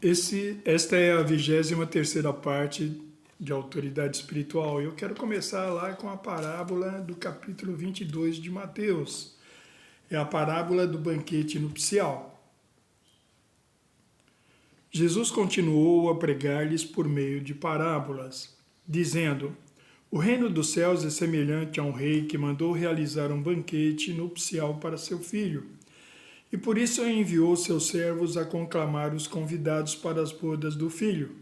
Esta é a 23ª parte de autoridade espiritual. Eu quero começar lá com a parábola do capítulo 22 de Mateus. É a parábola do banquete nupcial. Jesus continuou a pregar-lhes por meio de parábolas, dizendo: o reino dos céus é semelhante a um rei que mandou realizar um banquete nupcial para seu filho. E por isso enviou seus servos a conclamar os convidados para as bodas do filho.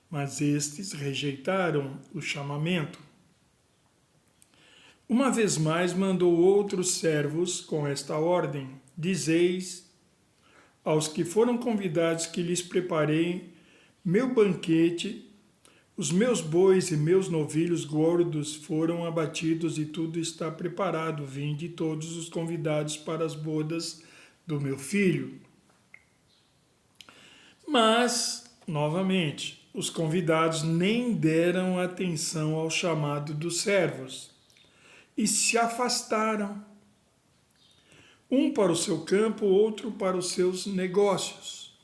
Mas estes rejeitaram o chamamento. Uma vez mais mandou outros servos com esta ordem: dizeis aos que foram convidados que lhes preparei meu banquete, os meus bois e meus novilhos gordos foram abatidos e tudo está preparado. Vinde todos os convidados para as bodas do meu filho. Mas, novamente, os convidados nem deram atenção ao chamado dos servos e se afastaram, um para o seu campo, outro para os seus negócios.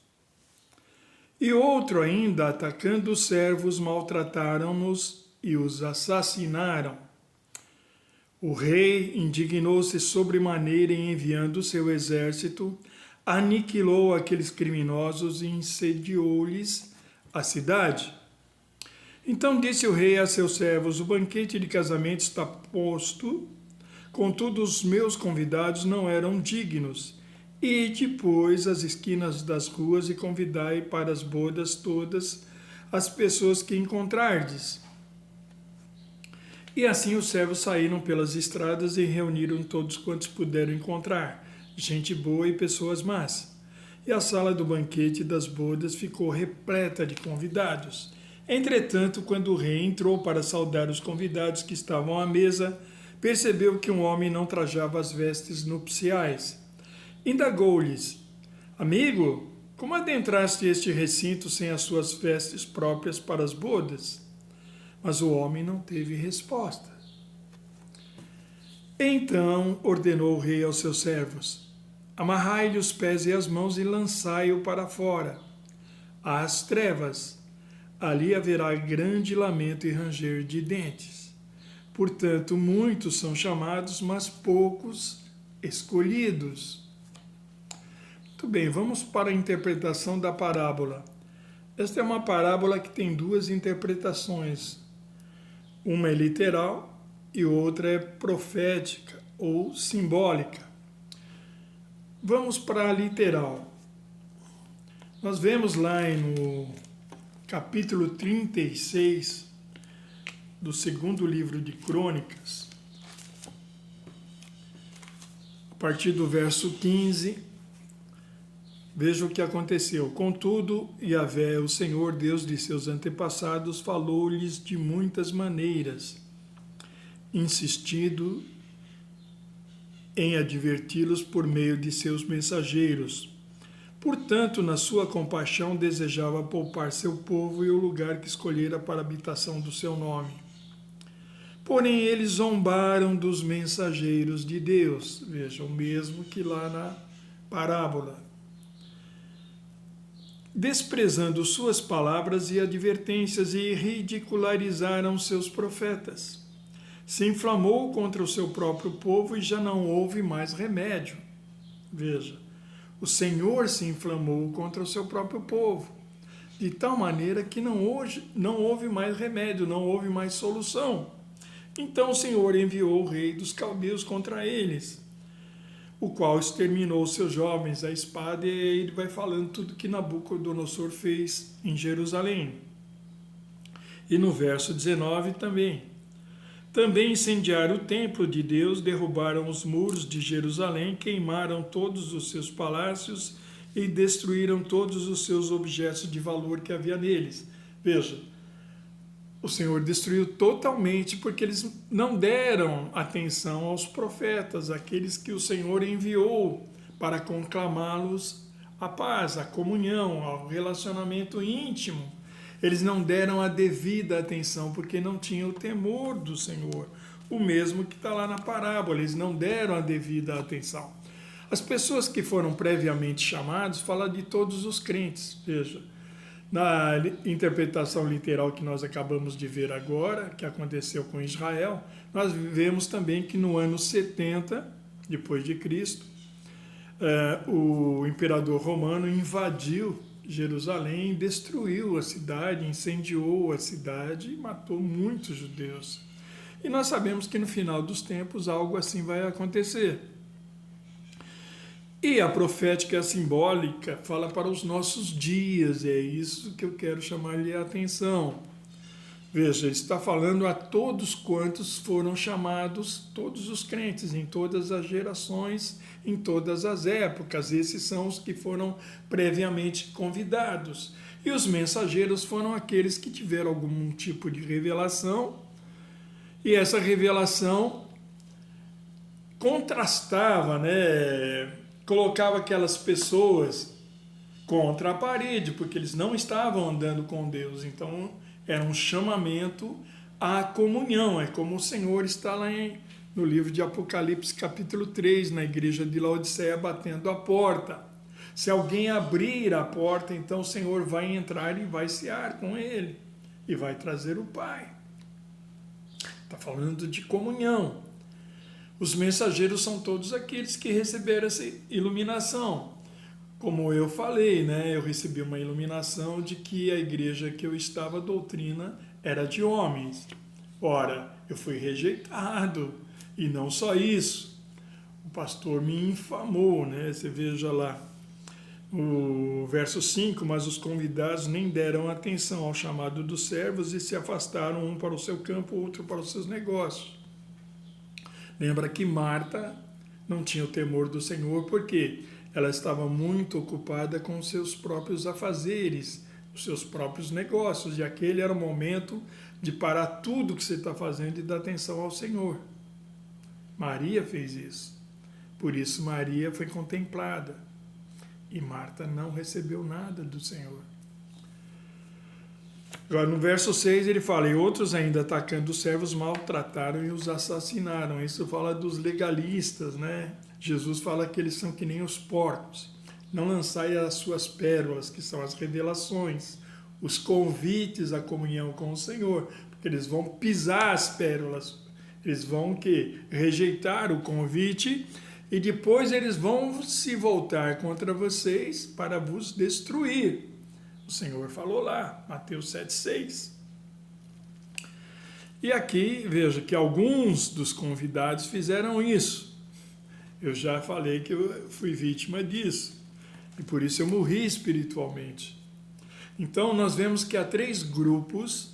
E outro ainda, atacando os servos, maltrataram-nos e os assassinaram. O rei indignou-se sobremaneira e, enviando seu exército, aniquilou aqueles criminosos e incendiou-lhes a cidade. Então disse o rei a seus servos: o banquete de casamento está posto, contudo os meus convidados não eram dignos. Ide, pois, às esquinas das ruas e convidai para as bodas todas as pessoas que encontrardes. E assim os servos saíram pelas estradas e reuniram todos quantos puderam encontrar, gente boa e pessoas más. E a sala do banquete das bodas ficou repleta de convidados. Entretanto, quando o rei entrou para saudar os convidados que estavam à mesa, percebeu que um homem não trajava as vestes nupciais. Indagou-lhes: amigo, como adentraste este recinto sem as suas vestes próprias para as bodas? Mas o homem não teve resposta. Então ordenou o rei aos seus servos: amarrai-lhe os pés e as mãos e lançai-o para fora, às trevas. Ali haverá grande lamento e ranger de dentes. Portanto, muitos são chamados, mas poucos escolhidos. Muito bem, vamos para a interpretação da parábola. Esta é uma parábola que tem duas interpretações. Uma é literal e outra é profética ou simbólica. Vamos para a literal. Nós vemos lá no capítulo 36 do segundo livro de Crônicas, a partir do verso 15, veja o que aconteceu. Contudo, Yahvé, o Senhor Deus de seus antepassados, falou-lhes de muitas maneiras, insistindo em adverti-los por meio de seus mensageiros. Portanto, na sua compaixão, desejava poupar seu povo e o lugar que escolhera para a habitação do seu nome. Porém, eles zombaram dos mensageiros de Deus. Veja, o mesmo que lá na parábola. Desprezando suas palavras e advertências, e ridicularizaram seus profetas. Se inflamou contra o seu próprio povo e já não houve mais remédio. Veja, o Senhor se inflamou contra o seu próprio povo, de tal maneira que não houve mais remédio, não houve mais solução. Então o Senhor enviou o rei dos caldeus contra eles, o qual exterminou seus jovens à espada, e ele vai falando tudo que Nabucodonosor fez em Jerusalém. E no verso 19 também. Também incendiaram o templo de Deus, derrubaram os muros de Jerusalém, queimaram todos os seus palácios e destruíram todos os seus objetos de valor que havia neles. Veja, o Senhor destruiu totalmente porque eles não deram atenção aos profetas, aqueles que o Senhor enviou para conclamá-los à paz, à comunhão, ao relacionamento íntimo. Eles não deram a devida atenção porque não tinham o temor do Senhor. O mesmo que está lá na parábola, eles não deram a devida atenção. As pessoas que foram previamente chamadas, fala de todos os crentes, veja. Na interpretação literal que nós acabamos de ver agora, que aconteceu com Israel, nós vemos também que no ano 70 depois de Cristo, o imperador romano invadiu Jerusalém, destruiu a cidade, incendiou a cidade e matou muitos judeus. E nós sabemos que no final dos tempos algo assim vai acontecer. E a profética simbólica fala para os nossos dias, e é isso que eu quero chamar-lhe a atenção. Veja, ele está falando a todos quantos foram chamados, todos os crentes, em todas as gerações, em todas as épocas. Esses são os que foram previamente convidados. E os mensageiros foram aqueles que tiveram algum tipo de revelação, e essa revelação contrastava, colocava aquelas pessoas contra a parede, porque eles não estavam andando com Deus. Então, era um chamamento à comunhão. É como o Senhor está lá no livro de Apocalipse, capítulo 3, na igreja de Laodiceia, batendo a porta. Se alguém abrir a porta, então o Senhor vai entrar e vai cear com ele, e vai trazer o Pai. Está falando de comunhão. Os mensageiros são todos aqueles que receberam essa iluminação. Como eu falei, eu recebi uma iluminação de que a igreja que eu estava, a doutrina, era de homens. Ora, eu fui rejeitado. E não só isso. O pastor me infamou, Você veja lá, o verso 5, mas os convidados nem deram atenção ao chamado dos servos e se afastaram, um para o seu campo, outro para os seus negócios. Lembra que Marta não tinha o temor do Senhor, porque ela estava muito ocupada com os seus próprios afazeres, os seus próprios negócios, e aquele era o momento de parar tudo que você está fazendo e dar atenção ao Senhor. Maria fez isso. Por isso Maria foi contemplada. E Marta não recebeu nada do Senhor. Agora, no verso 6, ele fala, e outros ainda atacando os servos maltrataram e os assassinaram. Isso fala dos legalistas, Jesus fala que eles são que nem os porcos. Não lançai as suas pérolas, que são as revelações, os convites à comunhão com o Senhor, porque eles vão pisar as pérolas, eles vão rejeitar o convite e depois eles vão se voltar contra vocês para vos destruir. O Senhor falou lá, Mateus 7,6. E aqui, veja que alguns dos convidados fizeram isso. Eu já falei que eu fui vítima disso. E por isso eu morri espiritualmente. Então, nós vemos que há 3 grupos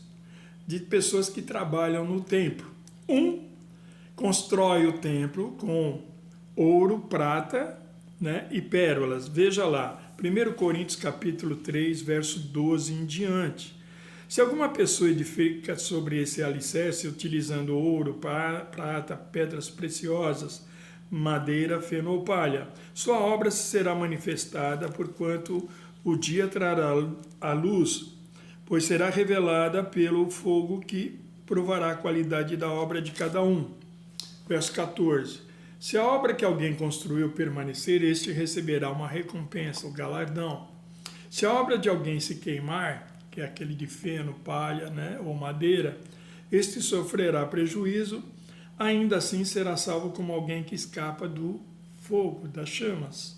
de pessoas que trabalham no templo. Um constrói o templo com ouro, prata, e pérolas. Veja lá, 1 Coríntios capítulo 3, verso 12 em diante. Se alguma pessoa edifica sobre esse alicerce, utilizando ouro, prata, pedras preciosas, madeira, feno ou palha, sua obra será manifestada, porquanto o dia trará a luz, pois será revelada pelo fogo que provará a qualidade da obra de cada um. Verso 14. Se a obra que alguém construiu permanecer, este receberá uma recompensa, o galardão. Se a obra de alguém se queimar, que é aquele de feno, palha, ou madeira, este sofrerá prejuízo, ainda assim será salvo como alguém que escapa do fogo, das chamas.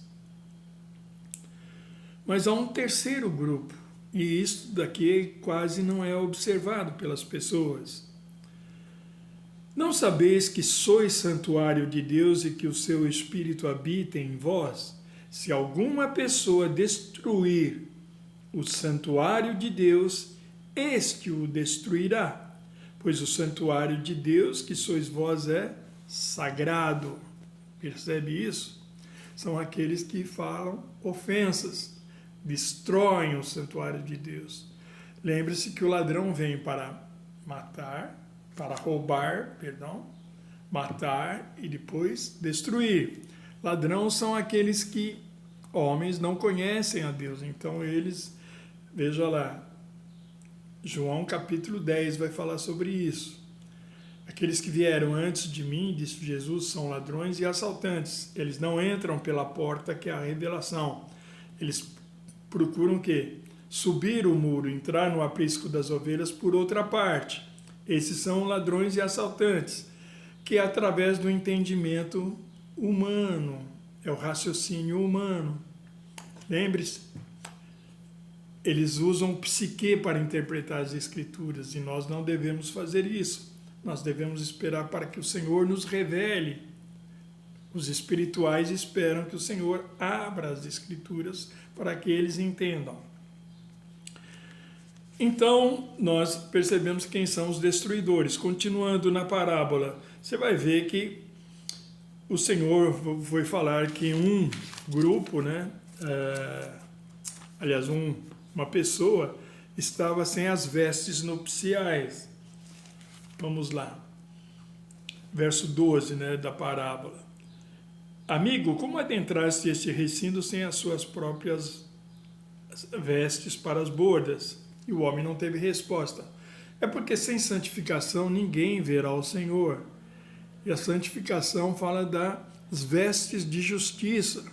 Mas há um terceiro grupo, e isso daqui quase não é observado pelas pessoas. Não sabeis que sois santuário de Deus e que o seu Espírito habita em vós? Se alguma pessoa destruir o santuário de Deus, este o destruirá, pois o santuário de Deus, que sois vós, é sagrado. Percebe isso? São aqueles que falam ofensas, destroem o santuário de Deus. Lembre-se que o ladrão vem para roubar, matar e depois destruir. Ladrão são aqueles que, homens, não conhecem a Deus. Então eles, veja lá, João capítulo 10 vai falar sobre isso. Aqueles que vieram antes de mim, disse Jesus, são ladrões e assaltantes. Eles não entram pela porta que é a revelação. Eles procuram o quê? subir o muro, entrar no aprisco das ovelhas por outra parte. Esses são ladrões e assaltantes, que é através do entendimento humano, é o raciocínio humano. Lembre-se, eles usam psique para interpretar as Escrituras e nós não devemos fazer isso. Nós devemos esperar para que o Senhor nos revele. Os espirituais esperam que o Senhor abra as Escrituras para que eles entendam. Então, nós percebemos quem são os destruidores. Continuando na parábola, você vai ver que o Senhor foi falar que um grupo, uma pessoa estava sem as vestes nupciais. Vamos lá. Verso 12, da parábola. Amigo, como adentraste este recinto sem as suas próprias vestes para as bordas? E o homem não teve resposta. É porque sem santificação ninguém verá o Senhor. E a santificação fala das vestes de justiça,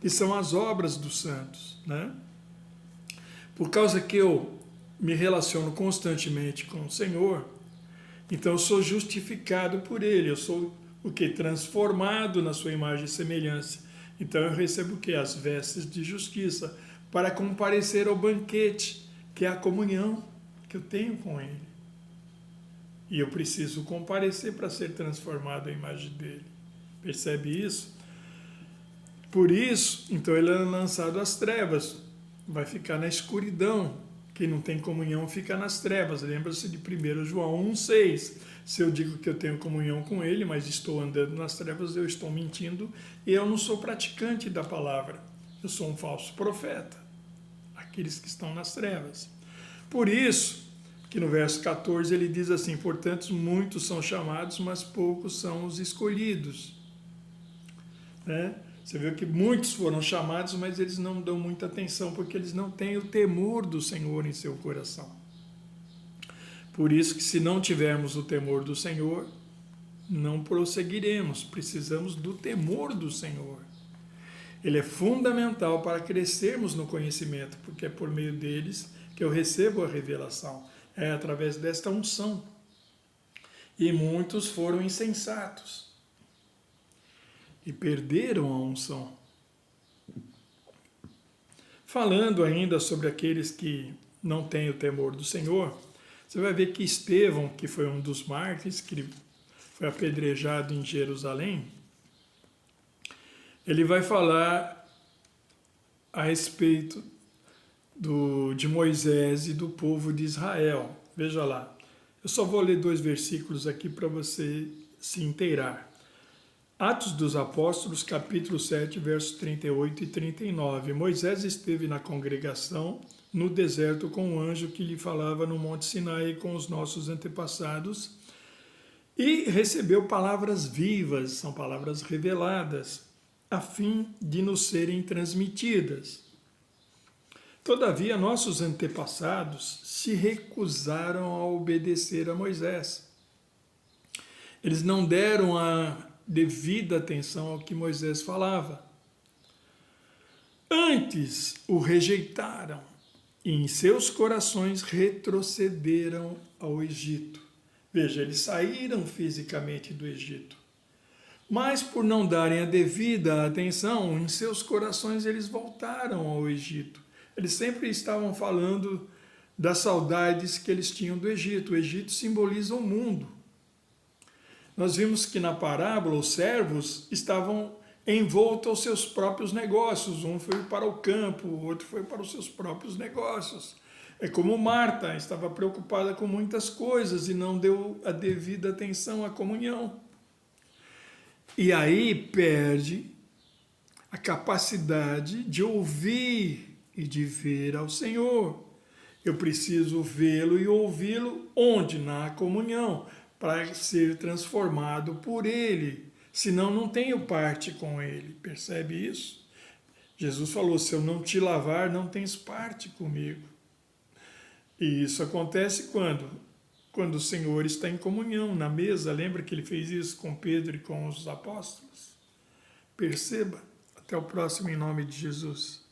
que são as obras dos santos, Por causa que eu me relaciono constantemente com o Senhor, então eu sou justificado por Ele, eu sou o que? Transformado na sua imagem e semelhança. Então eu recebo o que? As vestes de justiça, para comparecer ao banquete, que é a comunhão que eu tenho com Ele. E eu preciso comparecer para ser transformado à imagem dele. Percebe isso? Por isso, então ele é lançado às trevas, vai ficar na escuridão. Quem não tem comunhão fica nas trevas. Lembra-se de 1 João 1,6. Se eu digo que eu tenho comunhão com ele, mas estou andando nas trevas, eu estou mentindo e eu não sou praticante da palavra. Eu sou um falso profeta. Aqueles que estão nas trevas. Por isso, que no verso 14 ele diz assim, portanto, muitos são chamados, mas poucos são os escolhidos. Você vê que muitos foram chamados, mas eles não dão muita atenção, porque eles não têm o temor do Senhor em seu coração. Por isso que se não tivermos o temor do Senhor, não prosseguiremos. Precisamos do temor do Senhor. Ele é fundamental para crescermos no conhecimento, porque é por meio deles que eu recebo a revelação. É através desta unção. E muitos foram insensatos e perderam a unção. Falando ainda sobre aqueles que não têm o temor do Senhor, você vai ver que Estevão, que foi um dos mártires, que foi apedrejado em Jerusalém, ele vai falar a respeito de Moisés e do povo de Israel. Veja lá, eu só vou ler 2 versículos aqui para você se inteirar. Atos dos Apóstolos, capítulo 7, versos 38 e 39. Moisés esteve na congregação no deserto com um anjo que lhe falava no Monte Sinai com os nossos antepassados e recebeu palavras vivas, são palavras reveladas, a fim de nos serem transmitidas. Todavia, nossos antepassados se recusaram a obedecer a Moisés. Eles não deram a devida atenção ao que Moisés falava. Antes o rejeitaram e em seus corações retrocederam ao Egito. Veja, eles saíram fisicamente do Egito. Mas por não darem a devida atenção, em seus corações eles voltaram ao Egito. Eles sempre estavam falando das saudades que eles tinham do Egito. O Egito simboliza o mundo. Nós vimos que na parábola os servos estavam envoltos aos seus próprios negócios. Um foi para o campo, o outro foi para os seus próprios negócios. É como Marta, estava preocupada com muitas coisas e não deu a devida atenção à comunhão. E aí perde a capacidade de ouvir e de ver ao Senhor. Eu preciso vê-lo e ouvi-lo onde? Na comunhão, para ser transformado por Ele. Senão não tenho parte com Ele. Percebe isso? Jesus falou, se eu não te lavar, não tens parte comigo. E isso acontece quando? Quando o Senhor está em comunhão, na mesa. Lembra que Ele fez isso com Pedro e com os apóstolos? Perceba. Até o próximo, em nome de Jesus.